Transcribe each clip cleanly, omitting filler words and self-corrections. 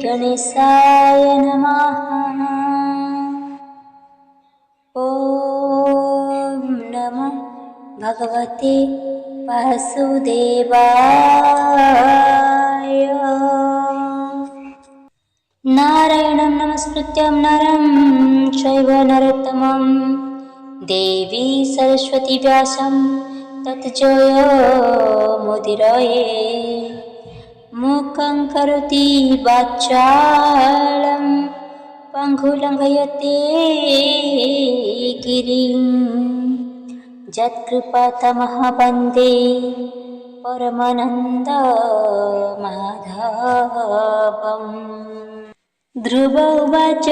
गणेशाय नमः। ॐ नमो भगवते वासुदेवाय। नारायणं नमस्कृत्यं नरं चैव नरोत्तमं देवी सरस्वती व्यासं ततो जयमुदीरये। मूकं करोति वाचालं पङ्गुं लङ्घयते गिरिं यत्कृपातमहं वन्दे परमानन्दमाधवम्। ध्रुव उवाच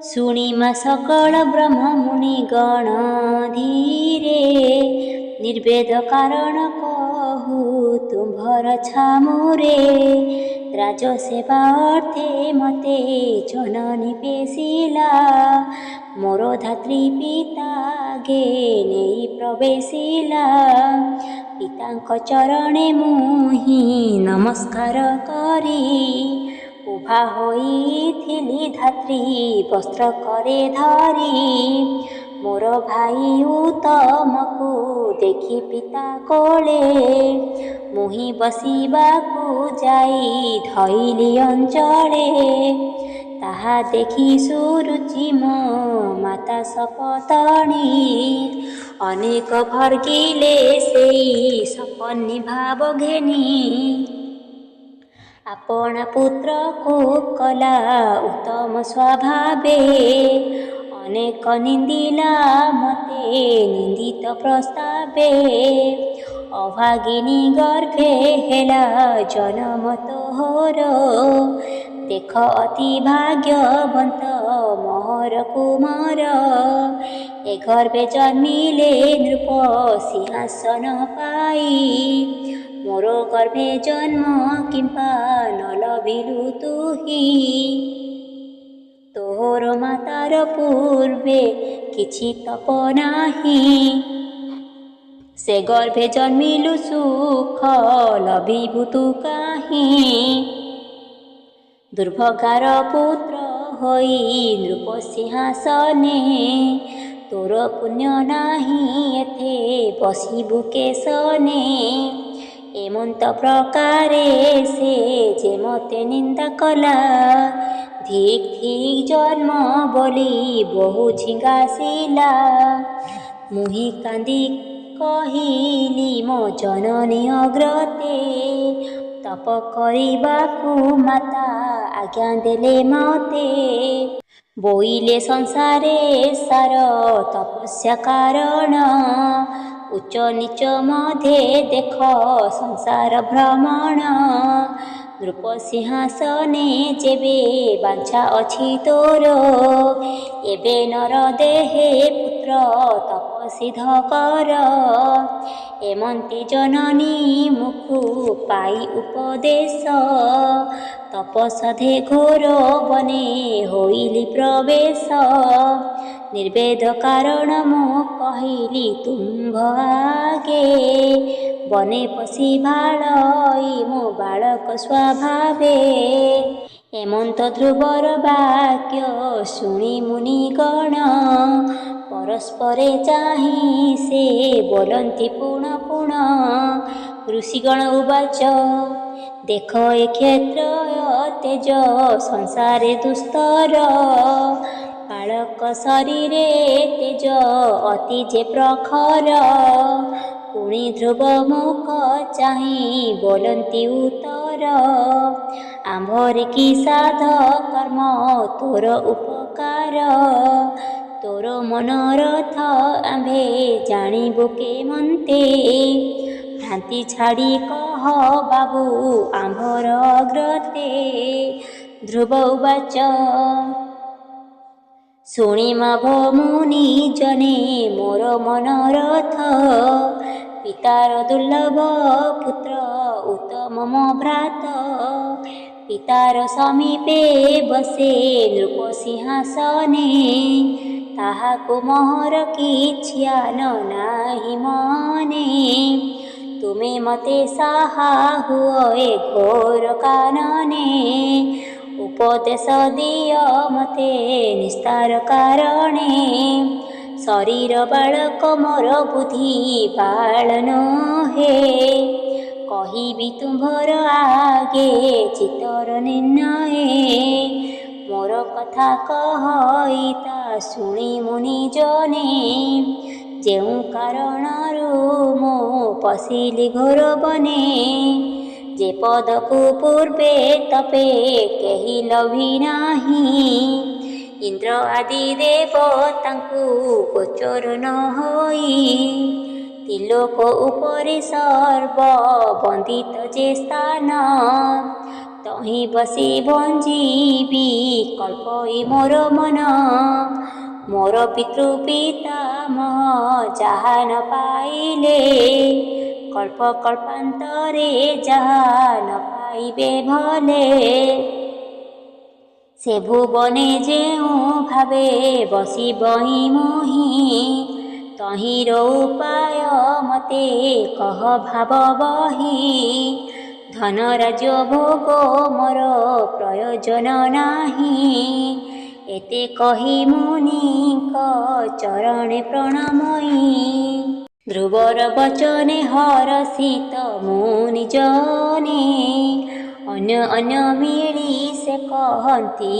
शृणीम सकलब्रह्ममुनिगणधीरे निर्वेदकारण कहु तुम्भर छामुरे। राजसेवा अर्थे मते जननी पेशिला मोर धात्री पिता गे नेई प्रवेशिला। पिताଙ୍କ चरणे मुहि नमस्कार करी उभा होइथिली धात्री वस्त्र करे धरी। मोर भाई उत्तमकु देखि पिता कोले मुहि बसिबाकु जाई धइली अञ्चले। ताहा देखि सुरुचि मो माता सपतनी अनेक भर्गिले सेई सपन्नी भाव घेनी। आपणा पुत्रको कला उत्तम स्वभावे अनेक निंदिला मते निंदित प्रस्तावे। अभागिनी गर्भे हेला जन्म तोहर देख अति भाग्यवंत मोहर कुमार। ए गर्भे जन्मिले नृप सिंहासन पाई मोर गर्भे जन्म किंपा न लभिलु तुही। तोहर मातार पूर्वे किछि तप नाही से गर्भे जन्मिलु सुख लभिबु तु काहि। दुर्भगार पुत्र होई नृप सिंहासने तोर पुण्य नाही एथे बसिबु केशने। एमंत प्रकारे से जे मते निंदा कला धिक धिक जन्म बोली बहु झिंगासिला। मुहि कांदी कहिली मो जननी अग्रते तप करिबाकु माता आज्ञा देले मते। बोइले संसारे सार तपस्या कारण उच्च नीच मध्ये देख संसार भ्रमण। नृप सिंहासने जेबे बांछा अछि तोर एबे नर देहे पुत्र तप सिद्ध कर। एमंते जननी मुखु पाई उपदेश तपसधे घोर बने होइली प्रवेश। निर्वेद कारण मो कहिली तुम्भ आगे बने पशि भालई मो बालक स्वभावे। एमंत ध्रुवर वाक्य शुणी मुनिगण परस्परे चाहि से बोलन्ति पुण पुण। ऋषिगण उवाच देख ए क्षेत्र तेज संसारे दुस्तर बालक शरीरे तेज अति जे प्रखर। पुणी ध्रुव मुख चाहि बोलन्ति उत्तर आम्भरे कि साध कर्म तोर उपकार। तोर मनोरथ आम्भे जानिबु केमन्ते भ्रांति छाड़ी कह बाबू आम्भर अग्रते। ध्रुव उवाच शुणिमाभ मुनि जने मोर मनोरथ पितार दुर्लभ पुत्र उत्तम मो भ्रात। पितार समीपे बसे नृप सिंहासने ताहाकु मोहर किछिया न नाही मने। तू ତୁମେ ମୋତେ ସାହା ହୁଅ ଏ ଘୋର କାନନେ। ଉପଦେଶ ଦିଅ ମୋତେ ନିସ୍ତାର କାରଣେ। ଶରୀର ବାଳକ ମୋର ବୁଦ୍ଧି ପାଳନ ହେ। କହିବି ତୁମ୍ଭର ଆଗେ ଚିତ୍ତର ନିର୍ଣ୍ଣୟେ। ମୋର କଥା କହି ତା ଶୁଣି ମୁନି ଜନେ। ଯେଉଁ କାରଣରୁ ମୁଁ ପଶିଲି ଘୋର ବନେ। ଯେ ପଦକୁ ପୂର୍ବେ ତପେ କେହି ଲଭି ନାହିଁ। ଇନ୍ଦ୍ର ଆଦି ଦେବତାଙ୍କୁ ଗୋଚର ନ ହୋଇ। ତ୍ରିଲୋକ ଉପରେ ସର୍ବ ବନ୍ଦିତ ଯେ ସ୍ଥାନ। ତହିଁ ବସି ଭଞ୍ଜିବି କଳ୍ପଇ ମୋର ମନ। ମୋର ପିତୃ ପିତାମହ ଯାହା ନ ପାଇଲେ। କଳ୍ପ କଳ୍ପାନ୍ତରେ ଯାହା ନ ପାଇବେ ଭଲେ। ସେ ଭୁବନେ ଯେଉଁ ଭାବେ ବସିବହିଁ ମୋହି। ତହିଁର ଉପାୟ ମୋତେ କହ ଭାବ ବହି। ଧନ ରାଜ୍ୟ ଭୋଗ ମୋର ପ୍ରୟୋଜନ ନାହିଁ। ଏତେ କହି ମୁନିଙ୍କ ଚରଣେ ପ୍ରଣମୟୀ। ଧ୍ରୁବର ବଚନେ ହରଷିତ ମୁନି ଜନେ। ଅନ୍ୟ ଅନ୍ୟ ମିଳି ସେ କହନ୍ତି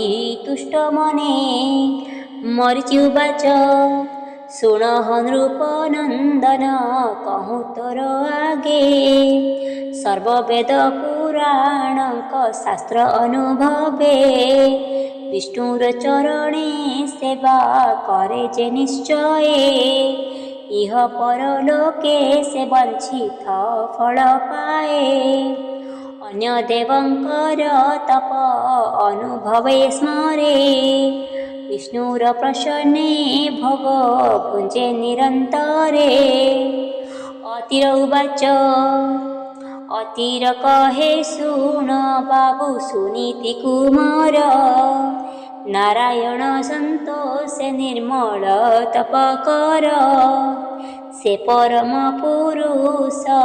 ତୁଷ୍ଟ ମନେ। ମରିଚି ଉବାଚ ଶୁଣ ନୃପ ନନ୍ଦନ କହୁଁ ତୋର ଆଗେ। ସର୍ବବେଦ ପୁରାଣଙ୍କ ଶାସ୍ତ୍ର ଅନୁଭବେ। ବିଷ୍ଣୁର ଚରଣେ ସେବା କରେ ଯେ ନିଶ୍ଚୟେ। ଇହ ପରଲୋକେ ସେ ବଞ୍ଚିତ ଫଳ ପାଏ। ଅନ୍ୟ ଦେବଙ୍କର ତପ ଅନୁଭବେ ସ୍ମରେ। ବିଷ୍ଣୁର ପ୍ରସନ୍ନେ ଭୋଗ ଭୁଞ୍ଜେ ନିରନ୍ତରେ। ଅତିର ଉବାଚ ଅତିର କହେ ଶୁଣ ବାବୁ ସୁନୀତି କୁମାର। ନାରାୟଣ ସନ୍ତୋଷେ ନିର୍ମଳ ତପ କର। ସେ ପରମ ପୁରୁଷ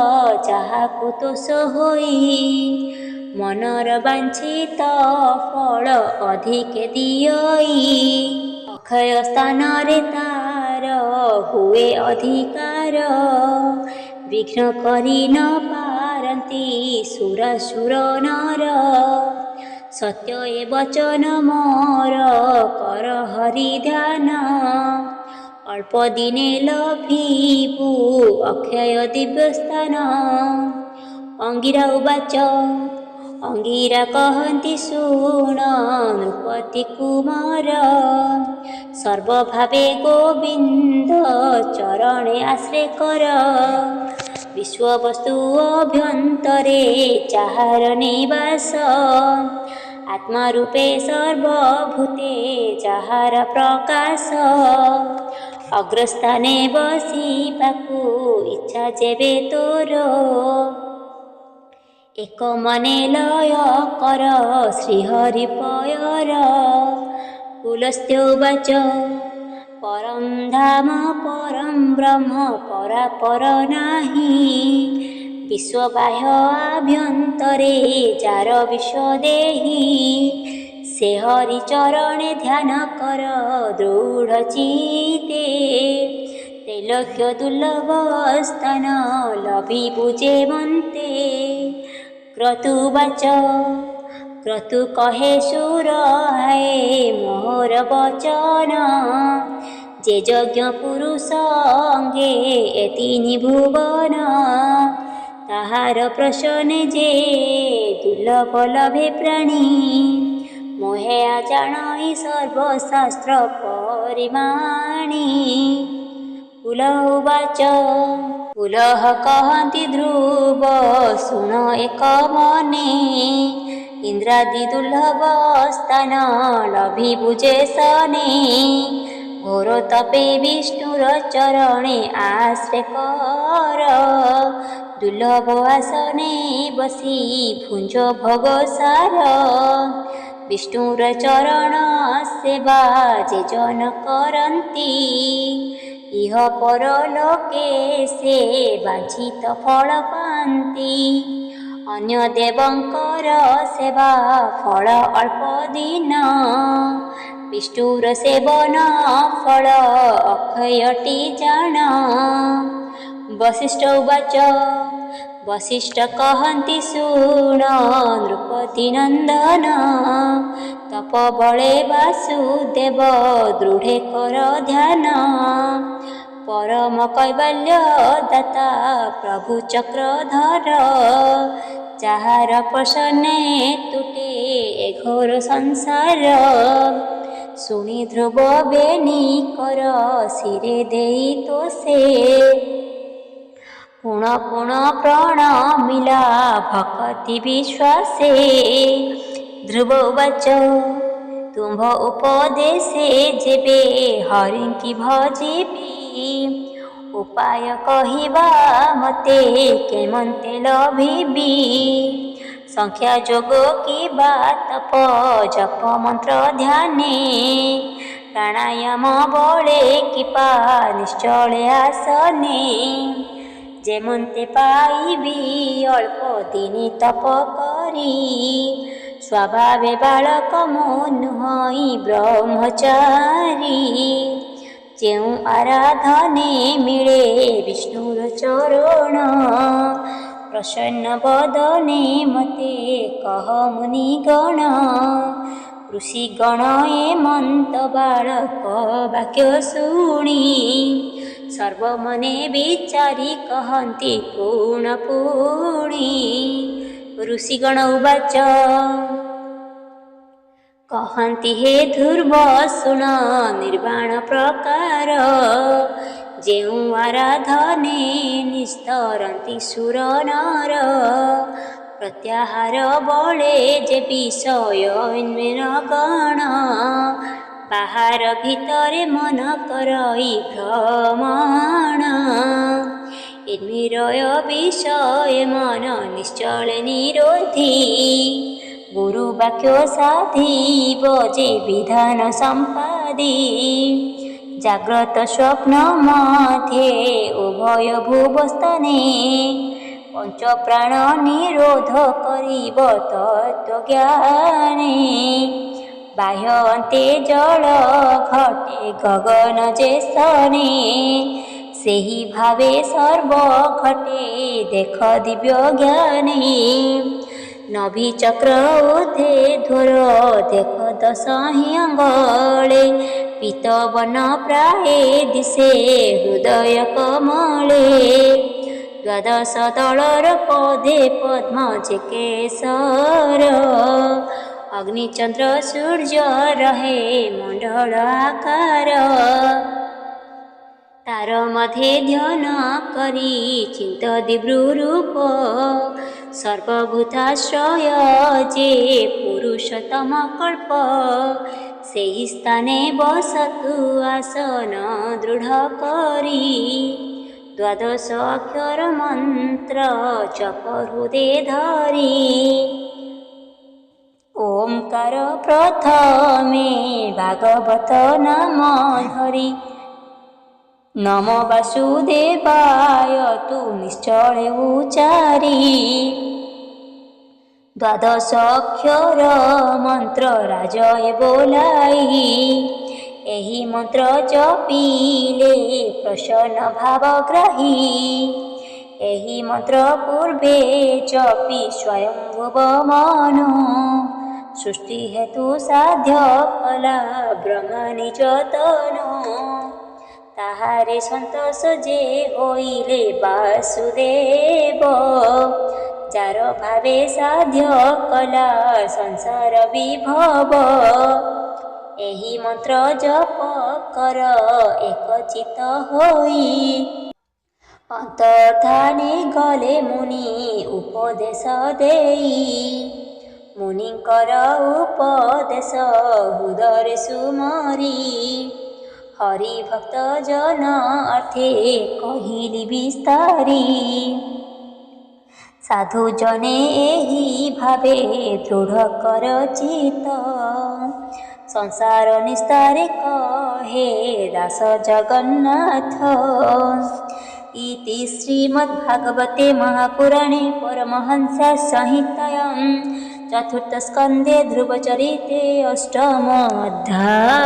ଯାହାକୁ ତୋଷ ହୋଇ। ମନର ବାଞ୍ଛିତ ଫଳ ଅଧିକେ ଦିଅଇ। ଅକ୍ଷୟ ସ୍ଥାନରେ ତାର ହୁଏ ଅଧିକାର। ବିଘ୍ନ କରି ନ ପାରନ୍ତି ସୁରାସୁର ନର। ସତ୍ୟ ଏ ବଚନ ମୋର କର ହରି ଧ୍ୟାନ। ଅଳ୍ପ ଦିନେ ଲଭିବୁ ଅକ୍ଷୟ ଦିବ୍ୟ ସ୍ଥାନ। ଅଙ୍ଗିରା ଉବାଚ ଅଙ୍ଗିରା କହନ୍ତି ଶୁଣ ନୃପତି କୁମାର। ସର୍ବଭାବେ ଗୋବିନ୍ଦ ଚରଣେ ଆଶ୍ରୟ କର। ବିଶ୍ୱବସ୍ତୁ ଅଭ୍ୟନ୍ତରେ ଯାହାର ନିବାସ। ଆତ୍ମା ରୂପେ ସର୍ବଭୂତେ ଯାହାର ପ୍ରକାଶ। ଅଗ୍ରସ୍ଥାନେ ବସିବାକୁ ଇଚ୍ଛା ଯେବେ ତୋର। ଏକ ମନେ ଲୟ କର ଶ୍ରୀହରି ପୟର। ପୁଲସ୍ତ୍ୟ ଉବାଚ ପରଂ ଧାମ ପରଂ ବ୍ରହ୍ମ ପରାପର ନାହିଁ। ବିଶ୍ୱବାହ୍ୟ ଆଭ୍ୟନ୍ତରେ ଯାର ବିଶ୍ୱଦେହି। ସେ ହରି ଚରଣେ ଧ୍ୟାନ କର ଦୃଢ଼ ଚିତ୍ତେ। ତ୍ରୈଲୋକ୍ୟ ଦୁର୍ଲଭ ସ୍ଥାନ ଲଭିବୁ ଯେ ମନ୍ତେ। କ୍ରତୁବାଚ କ୍ରତୁ କହେ ସୁର ହାଏ ମୋହର ବଚନ। ଯେ ଯଜ୍ଞ ପୁରୁଷ ଅଙ୍ଗେ ଏ ତିନି ଭୁବନ। ତାହାର ପ୍ରସନେ ଯେ ଦୁର୍ଲଭ ଲଭେ ପ୍ରାଣୀ। ମୋহে ଜାଣଇ ସର୍ବଶାସ୍ତ୍ର ପରିମାଣି। ପୁଲହ ଉବାଚ ପୁଲହ କହନ୍ତି ଧ୍ରୁବ ଶୁଣ ଏକ ମନେ। ଇନ୍ଦ୍ରାଦି ଦୁର୍ଲଭ ସ୍ଥାନ ଲଭିବୁ ଯେ ସନେ। ଘୋର ତପେ ବିଷ୍ଣୁର ଚରଣେ ଆଶ୍ରୟ କର। ଦୁର୍ଲଭ ଆସନେ ବସି ଭୁଞ୍ଜ ଭୋଗ ସାର। ବିଷ୍ଣୁର ଚରଣ ସେବା ଯେ ଜନ କରନ୍ତି। ଇହ ପରଲୋକେ ସେ ବାଞ୍ଛିତ ଫଳ ପାଆନ୍ତି। ଅନ୍ୟ ଦେବଙ୍କର ସେବା ଫଳ ଅଳ୍ପ ଦିନ, ବିଷ୍ଣୁର ସେବନ ଫଳ ଅକ୍ଷୟଟି ଜାଣ। ବଶିଷ୍ଠ ଉବାଚ ବଶିଷ୍ଠ କହନ୍ତି ଶୁଣ ନୃପତି ନନ୍ଦନ, ତପ ବଳେ ବାସୁଦେବ ଦୃଢ଼େ କର ଧ୍ୟାନ। ପରମ କୈବଲ୍ୟ ଦାତା ପ୍ରଭୁ ଚକ୍ରଧର, ଯାହାର ପ୍ରସନ୍ନେ ତୁଟେ ଏ ଘୋର ସଂସାର। ଶୁଣି ଧ୍ରୁବ ବେନି କର ଶିରେ ଦେଇ ତୋଷେ, ପୁଣ ପୁଣ ପ୍ରଣମିଲା ଭକତି ବିଶ୍ୱାସେ। ଧ୍ରୁବ ଉବାଚ ତୁମ୍ଭ ଉପଦେଶେ ଯେବେ ହରିଙ୍କି ଭଜିବି, ଉପାୟ କହିବା ମତେ କେମନ୍ତେ ଲଭିବି। ସଂଖ୍ୟା ଯୋଗ କିବା ତପ ଜପ ମନ୍ତ୍ର ଧ୍ୟାନେ, ପ୍ରାଣାୟାମ ବଳେ କିପା ନିଶ୍ଚଳେ ଆସନେ। ଯେମନ୍ତେ ପାଇବି ଅଳ୍ପ ଦିନି ତପ କରି, ସ୍ୱଭାବେ ବାଳକ ମୁଁ ନୁହଁଇ ବ୍ରହ୍ମଚାରୀ। ଯେଉଁ ଆରାଧନେ ମିଳେ ବିଷ୍ଣୁର ଚରଣ, ପ୍ରସନ୍ନ ବଦନେ ମତେ କହ ମୁନିଗଣ। ଋଷିଗଣ ଏମନ୍ତ ବାଳକ ବାକ୍ୟ ଶୁଣି, ସର୍ବମନେ ବିଚାରି କହନ୍ତି ପୁଣ ପୁଣି। ଋଷିଗଣ ଉବାଚ କହନ୍ତି ହେ ଧ୍ରୁବ ଶୁଣ ନିର୍ବାଣ ପ୍ରକାର, ଯେଉଁ ଆରାଧନେ ନିସ୍ତରନ୍ତି ସୁର ନର। ପ୍ରତ୍ୟାହାର ବଳେ ଯେ ବିଷୟ ଗଣ, ବାହାର ଭିତରେ ମନ କରଇ ଭ୍ରମଣ। ଇନ୍ମିରୟ ବିଷୟ ମନ ନିଶ୍ଚଳେ ନିରୋଧୀ, ଗୁରୁ ବାକ୍ୟ ସାଧିବ ଯେ ବିଧାନ ସମ୍ପାଦି। ଜାଗ୍ରତ ସ୍ୱପ୍ନ ମଧ୍ୟେ ଉଭୟ ଭୁବସ୍ଥାନେ, ପଞ୍ଚ ପ୍ରାଣ ନିରୋଧ କରିବ ତତ୍ତ୍ୱଜ୍ଞାନେ। ବାହ୍ୟ ଅନ୍ତେ ଜଳ ଘଟେ ଗଗନ ଯେ ସ୍ଥାନେ, ସେହି ଭାବେ ସର୍ବ ଘଟେ ଦେଖ ଦିବ୍ୟ ଜ୍ଞାନେ। ନଭି ଚକ୍ର ଊର୍ଦ୍ଧ୍ୱେ ଧ୍ୱର ଦେଖ ଦଶହିଁ ଅଙ୍ଗଳେ, ପୀତବନ ପ୍ରାୟେ ଦିଶେ ହୃଦୟ କମଳେ। ଦ୍ୱାଦଶ ଦଳର ପଦେ ପଦ୍ମ ଯେ କେଶର, ଅଗ୍ନି ଚନ୍ଦ୍ର ସୂର୍ଯ୍ୟ ରହେ ମଣ୍ଡଳ ଆକାର। ତାର ମଧ୍ୟେ ଧ୍ୟାନ କରି ଚିନ୍ତ ଦିବ୍ରୁ ରୂପ, ସର୍ବଭୂତାଶ୍ରୟ ଯେ ପୁରୁଷୋତ୍ତମ କଳ୍ପ। ସେହି ସ୍ଥାନେ ବସତୁ ଆସନ ଦୃଢ଼ କରି, ଦ୍ୱାଦଶ ଅକ୍ଷର ମନ୍ତ୍ର ଜପ ହୃଦେ ଧରି। ଓଁକାର ପ୍ରଥମେ ଭାଗବତ ନାମ ଧରି, ନମୋ ବାସୁଦେବାୟ ତୁ ନିଶ୍ଚଳେ ଉଚାରି। ଦ୍ୱାଦଶ ଅକ୍ଷର ମନ୍ତ୍ର ରାଜଏ ବୋଲାଇ, ଏହି ମନ୍ତ୍ର ଜପିଲେ ପ୍ରସନ୍ନ ଭାବଗ୍ରାହୀ। ଏହି ମନ୍ତ୍ର ପୂର୍ବେ ଜପି ସ୍ୱୟଂଭୁବ ମନୁ, ସୃଷ୍ଟି ହେତୁ ସାଧ୍ୟ କଲା ବ୍ରହ୍ମା ନିଜ ତନୁ। ତାହାରେ ସନ୍ତୋଷ ଯେ ହୋଇଲେ ବାସୁଦେବ, ଯାର ଭାବେ ସାଧ୍ୟ କଲା ସଂସାର ବିଭବ। ଏହି ମନ୍ତ୍ର ଜପ କର ଏକଚିତ ହୋଇ, ଅନ୍ତର୍ଧାନେ ଗଲେ ମୁନି ଉପଦେଶ ଦେଇ। ମୁନିଙ୍କର ଉପଦେଶ ହୃଦୟରେ ସୁମରି, ହରି ଭକ୍ତ ଜନ ଅର୍ଥେ କହିଲି ବିସ୍ତାରି। ସାଧୁ ଜନେ ଏହି ଭାବେ ଦୃଢ଼ କର ଚିତ, संसार निस्तारे कहे दास जगन्नाथ। इति श्रीमद्भागवते महापुराणे परमहंस संहितायां चतुर्थस्कन्धे ध्रुवचरिते अष्टमोऽध्यायः।